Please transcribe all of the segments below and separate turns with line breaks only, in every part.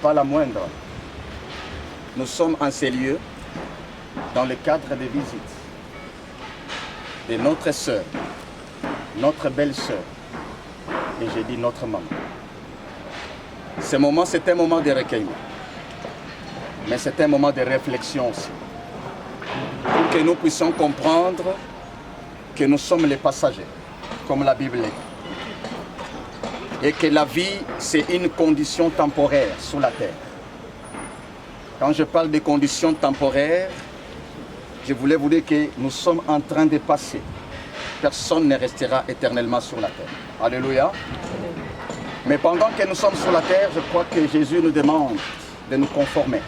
pas la moindre. Nous sommes en ces lieux dans le cadre des visites de notre sœur, notre belle-sœur, et j'ai dit notre maman. Ce moment, c'est un moment de recueillement, mais c'est un moment de réflexion aussi, pour que nous puissions comprendre que nous sommes les passagers, comme la Bible dit, et que la vie, c'est une condition temporaire sur la terre. Quand je parle de conditions temporaires, je voulais vous dire que nous sommes en train de passer. Personne ne restera éternellement sur la terre. Alléluia. Mais pendant que nous sommes sur la terre, je crois que Jésus nous demande de nous conformer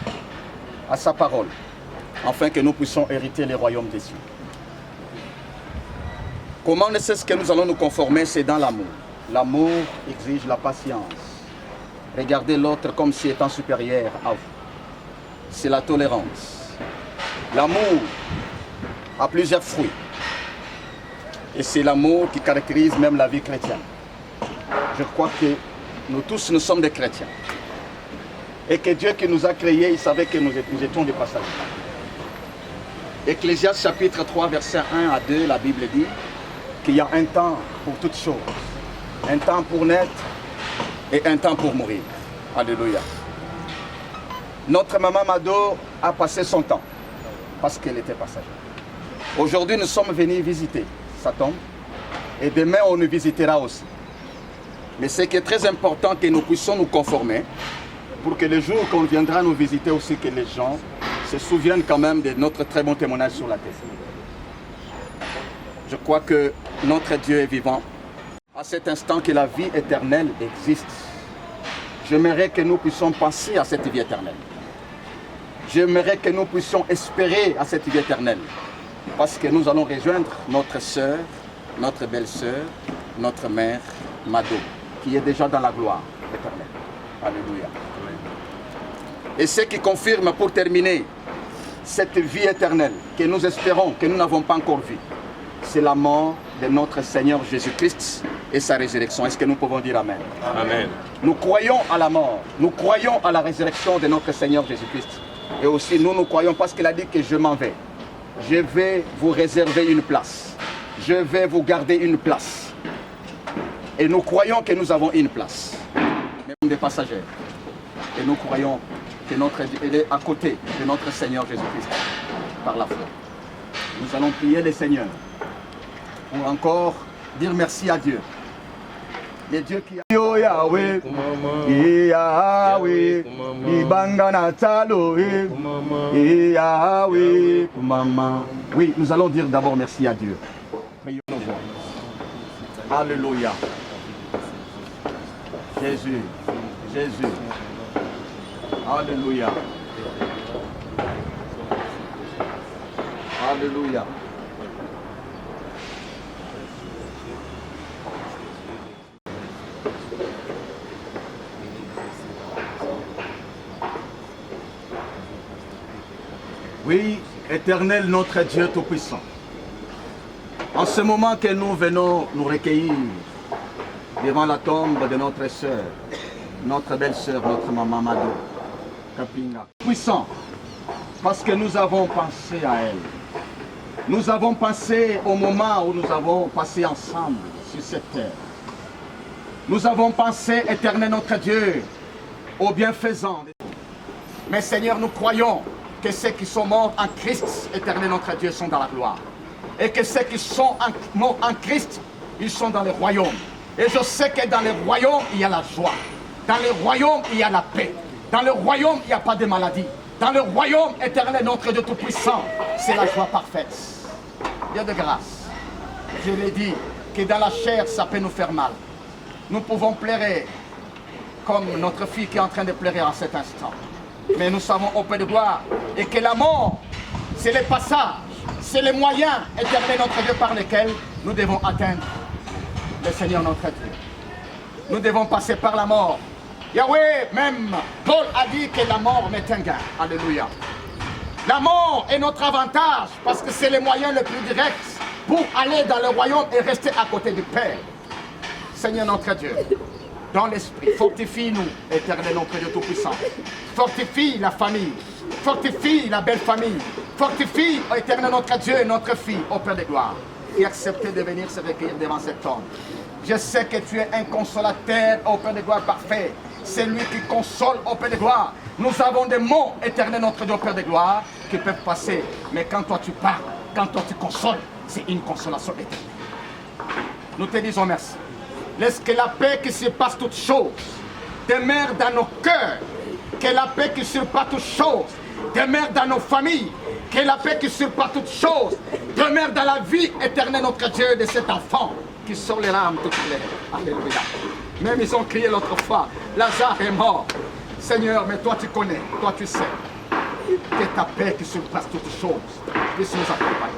à sa parole, afin que nous puissions hériter les royaumes des cieux. Comment est-ce que nous allons nous conformer? C'est dans l'amour. L'amour exige la patience. Regardez l'autre comme si étant supérieur à vous. C'est la tolérance. L'amour a plusieurs fruits. Et c'est l'amour qui caractérise même la vie chrétienne. Je crois que nous tous, nous sommes des chrétiens. Et que Dieu qui nous a créés, il savait que nous étions des passagers. Ecclésiaste chapitre 3, verset 1 à 2, la Bible dit qu'il y a un temps pour toutes choses. Un temps pour naître et un temps pour mourir. Alléluia. Notre maman Mado a passé son temps parce qu'elle était passagère. Aujourd'hui, nous sommes venus visiter sa tombe et demain, on nous visitera aussi. Mais c'est que très important que nous puissions nous conformer pour que le jour qu'on viendra nous visiter aussi, que les gens se souviennent quand même de notre très bon témoignage sur la terre. Je crois que notre Dieu est vivant. À cet instant que la vie éternelle existe, j'aimerais que nous puissions penser à cette vie éternelle. J'aimerais que nous puissions espérer à cette vie éternelle. Parce que nous allons rejoindre notre sœur, notre belle-sœur, notre mère, Mado, qui est déjà dans la gloire éternelle. Alléluia. Et ce qui confirme, pour terminer, cette vie éternelle que nous espérons, que nous n'avons pas encore vue, c'est la mort de notre Seigneur Jésus-Christ et sa résurrection. Est-ce que nous pouvons dire Amen?
Amen.
Nous croyons à la mort, nous croyons à la résurrection de notre Seigneur Jésus-Christ. Et aussi nous croyons parce qu'il a dit que je m'en vais. Je vais vous réserver une place. Je vais vous garder une place. Et nous croyons que nous avons une place. Même des passagers. Et nous croyons que notre Dieu est à côté de notre Seigneur Jésus-Christ par la foi. Nous allons prier le Seigneur pour encore dire merci à Dieu. Le Dieu qui a... Yahweh, Yahweh, Ibangana Talo, Yahweh, Maman. Oui, nous allons dire d'abord merci à Dieu. Prions nos voix. Alléluia. Jésus, Jésus. Alléluia. Alléluia. Oui, éternel notre Dieu Tout-Puissant, en ce moment que nous venons nous recueillir devant la tombe de notre sœur, notre belle-sœur, notre maman Mado, Kapinga, puissant, parce que nous avons pensé à elle. Nous avons pensé au moment où nous avons passé ensemble sur cette terre. Nous avons pensé, éternel notre Dieu, au bienfaisant. Mais Seigneur, nous croyons que ceux qui sont morts en Christ, éternel notre Dieu, sont dans la gloire. Et que ceux qui sont morts en Christ, ils sont dans le royaume. Et je sais que dans le royaume, il y a la joie. Dans le royaume, il y a la paix. Dans le royaume, il n'y a pas de maladie. Dans le royaume, éternel notre Dieu Tout-Puissant, c'est la joie parfaite. Dieu de grâce. Je l'ai dit, que dans la chair, ça peut nous faire mal. Nous pouvons pleurer comme notre fille qui est en train de pleurer en cet instant. Mais nous savons au Père de gloire et que la mort, c'est le passage, c'est le moyen éternel notre Dieu par lequel nous devons atteindre le Seigneur notre Dieu. Nous devons passer par la mort. Yahweh, même Paul a dit que la mort m'est un gain. Alléluia. La mort est notre avantage parce que c'est le moyen le plus direct pour aller dans le royaume et rester à côté du Père. Seigneur notre Dieu, dans l'esprit. Fortifie-nous, Éternel, notre Dieu Tout-Puissant. Fortifie la famille. Fortifie la belle famille. Fortifie, Éternel, notre Dieu et notre fille, au Père de gloire. Et accepter de venir se recueillir devant cet homme. Je sais que tu es un consolateur, au Père de gloire parfait. C'est lui qui console, au Père de gloire. Nous avons des mots, Éternel, notre Dieu, au Père de gloire, qui peuvent passer. Mais quand toi tu parles, quand toi tu consoles, c'est une consolation éternelle. Nous te disons merci. Laisse que la paix qui surpasse toutes choses demeure dans nos cœurs. Que la paix qui surpasse toutes choses demeure dans nos familles. Que la paix qui surpasse toutes choses demeure dans la vie éternelle, notre Dieu, de cet enfant qui sort les larmes toutes claires. Alléluia. Même ils ont crié l'autre fois, Lazare est mort. Seigneur, mais toi tu connais, toi tu sais. Que ta paix qui surpasse toutes choses puisse nous accompagner.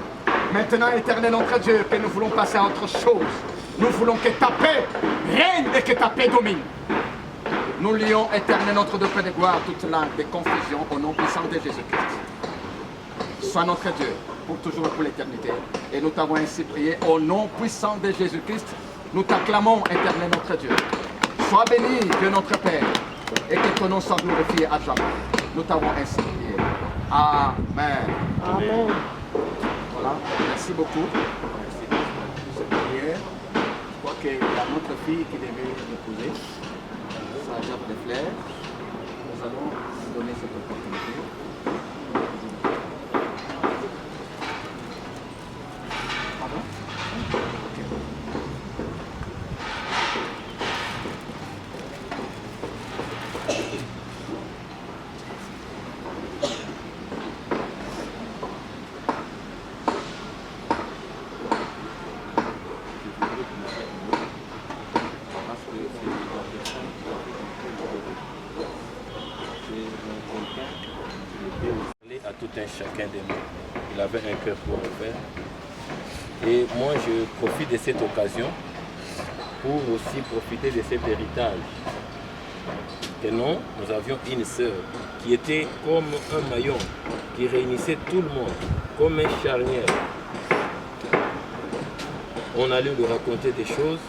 Maintenant, éternel, notre Dieu, que nous voulons passer à autre chose. Nous voulons que ta paix règne et que ta paix domine. Nous lions, éternel, notre Dieu, Père de gloire, toute langue de confusion au nom puissant de Jésus-Christ. Sois notre Dieu, pour toujours et pour l'éternité. Et nous t'avons ainsi prié au nom puissant de Jésus-Christ. Nous t'acclamons, éternel, notre Dieu. Sois béni, Dieu notre Père, et que ton nom soit glorifié à jamais. Nous t'avons ainsi prié. Amen.
Amen.
Voilà, merci beaucoup. Merci pour cette prière. Je crois qu'il y a notre fille qui devait épouser. Ça a déjà des fleurs. Nous allons donner cette opportunité. Pardon? Ok.
À tout un chacun de nous. Il avait un cœur pour le faire. Et moi, je profite de cette occasion pour aussi profiter de cet héritage. Que nous avions une sœur qui était comme un maillon, qui réunissait tout le monde, comme un charnière. On allait lui raconter des choses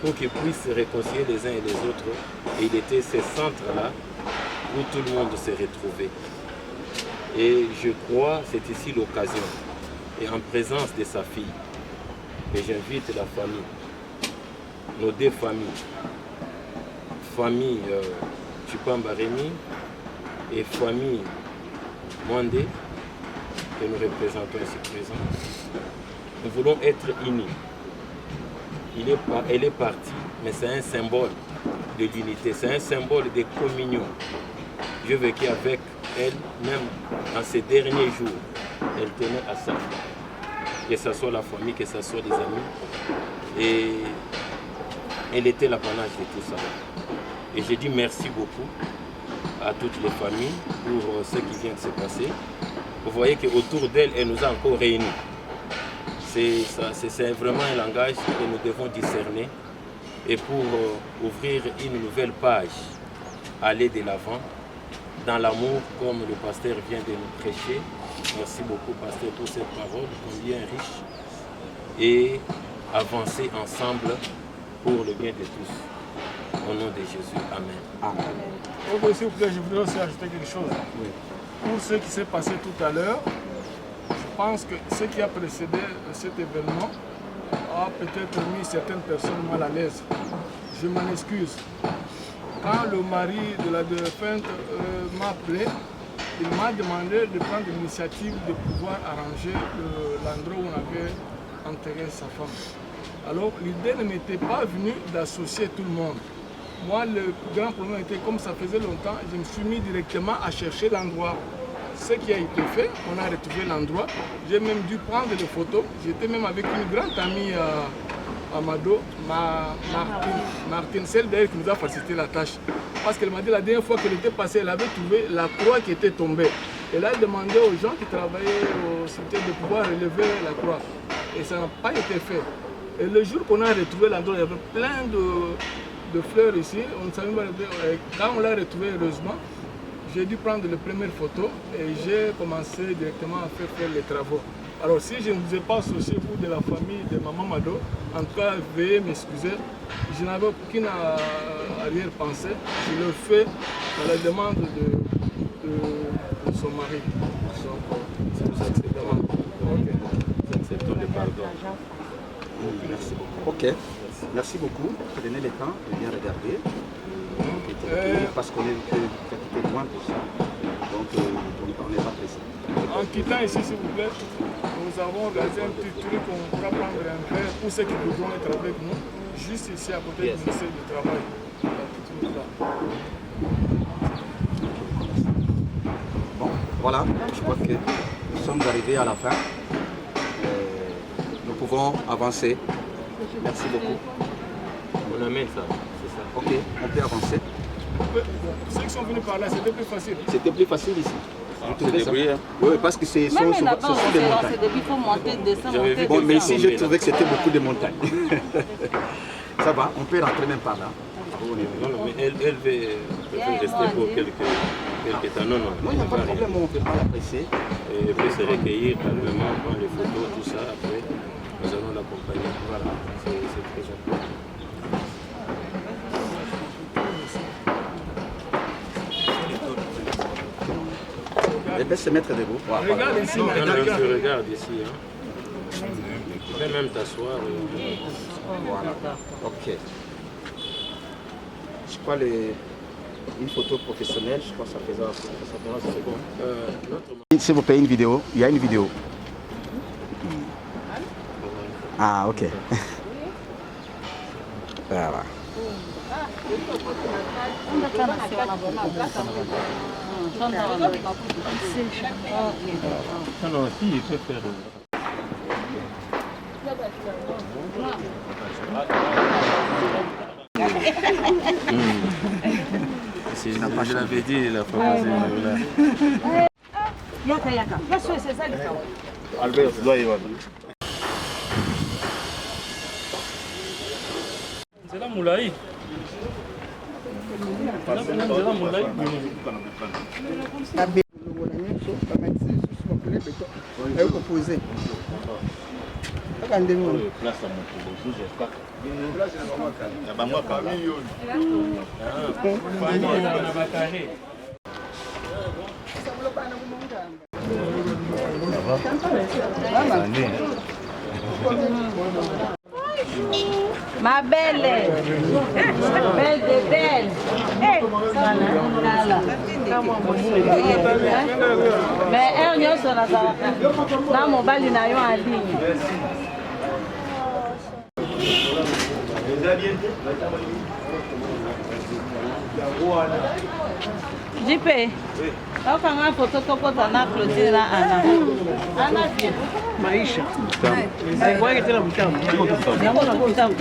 pour qu'ils puissent se réconcilier les uns et les autres. Et il était ce centre-là où tout le monde se retrouvait. Et je crois que c'est ici l'occasion, et en présence de sa fille, que j'invite la famille, nos deux familles, famille Chupamba Rémi et famille Mwandé, que nous représentons ici présents. Nous voulons être unis. Elle est partie, mais c'est un symbole de l'unité, c'est un symbole de communion. Je vécu avec elle, même dans ces derniers jours, elle tenait à ça. Que ce soit la famille, que ce soit les amis. Et elle était l'apanage de tout ça. Et j'ai dit merci beaucoup à toutes les familles pour ce qui vient de se passer. Vous voyez qu'autour d'elle, elle nous a encore réunis. C'est vraiment un langage que nous devons discerner. Et pour ouvrir une nouvelle page, aller de l'avant, dans l'amour, comme le pasteur vient de nous prêcher. Merci beaucoup, pasteur, pour cette parole, combien riche. Et avancer ensemble pour le bien de tous. Au nom de Jésus, Amen.
Amen.
S'il vous plaît, je voudrais aussi ajouter quelque chose.
Oui.
Pour ce qui s'est passé tout à l'heure, je pense que ce qui a précédé cet événement a peut-être mis certaines personnes mal à l'aise. Je m'en excuse. Quand le mari de la défunte m'a appelé, il m'a demandé de prendre l'initiative de pouvoir arranger l'endroit où on avait enterré sa femme. Alors l'idée ne m'était pas venue d'associer tout le monde. Moi, le grand problème était, comme ça faisait longtemps, je me suis mis directement à chercher l'endroit. Ce qui a été fait, on a retrouvé l'endroit. J'ai même dû prendre des photos. J'étais même avec une grande amie Amado, Martine, celle d'ailleurs qui nous a facilité la tâche. Parce qu'elle m'a dit la dernière fois qu'elle était passée, elle avait trouvé la croix qui était tombée. Elle a demandé aux gens qui travaillaient au cimetière de pouvoir relever la croix. Et ça n'a pas été fait. Et le jour qu'on a retrouvé l'endroit, il y avait plein de fleurs ici. On ne savait pas. Quand on l'a retrouvé, heureusement, j'ai dû prendre les premières photos et j'ai commencé directement à faire les travaux. Alors si je ne vous ai pas associé, vous de la famille de Maman Mado, en tout cas, veuillez m'excuser. Je n'avais aucune arrière-pensée. Je le fais à la demande de son mari.
Nous acceptons. Nous acceptons le pardon.
Merci beaucoup. Ok. Merci beaucoup. Prenez le temps de bien regarder. Parce qu'on est un peu loin pour ça. Donc on n'est pas pressé.
En quittant ici, s'il vous plaît, nous avons organisé un petit truc, on pourra prendre un verre pour ceux qui voudront être avec nous, juste ici à côté du ministère du Travail.
Bon, voilà, je crois que nous sommes arrivés à la fin. Nous pouvons avancer. Merci beaucoup.
On amène ça, c'est ça.
Ok, on peut avancer.
Ceux qui sont venus par là, c'était plus facile.
C'était plus facile ici.
C'est débrouillé.
Oui, parce que ce sont des montagnes.
Il faut monter, descendre.
Bon, mais ici, je trouvais que c'était beaucoup de montagnes. Ça va, on peut rentrer même par là.
Non, mais elle veut rester pour quelques temps. Non,
il n'y a pas de problème, on ne peut pas l'apprécier.
Elle peut se recueillir calmement, prendre les photos, tout ça. Après, nous allons l'accompagner. Voilà, c'est très important.
Elle peut se mettre debout.
Regarde ici,
Non, tu regardes ici. Hein. Tu peux même t'asseoir.
Voilà. Ok. Je crois une photo professionnelle, je crois que ça fera secondes. S'il vous plaît, une vidéo. Il y a une vidéo. Ah, ok. Voilà.
Non, si, il peut faire. Si je l'avais dit, la fois passée,
Albert, tu dois y voir.
C'est la moulaï. C'est la moulaï.
Ma belle, belle de belle. Mais elle est sur la dans mon bal, il a eu en ligne. JP, quand on a une photo, on a Claudine là, Anna. Anna,
Maisha. Kwa hiyo tena mtamu.
mtamu.